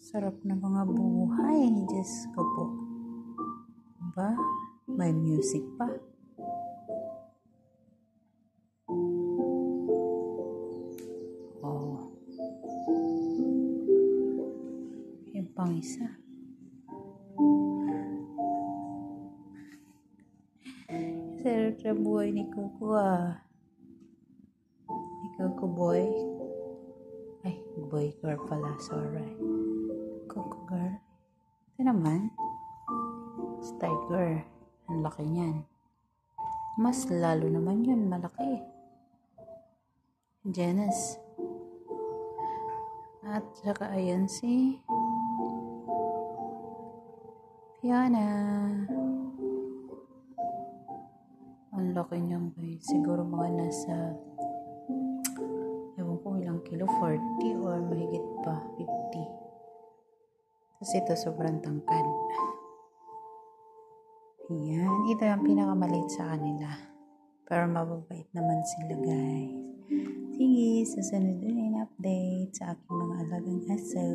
Sarap na mga buhay. Diyos ko po. Diba? May music pa. Oh. Yung pang isa. Sarap na buhay ni Coco ah. Ni Coco boy. Ay, boy girl pala. Sorry. Coco girl. Ito naman. Tiger. Ang laki niyan. Mas lalo naman yun. Malaki. Janice. At saka ayan si Fiona. Ang laki niyang guys. Siguro mga nasa ewan ko ilang kilo. 40 or mahigit pa. 50. Tapos ito sobrang tangkad. Ayan. Ito ang pinakamaliit sa kanila. Pero mababait naman sila guys. Sige, susunod ulit update sa aking mga alagang aso.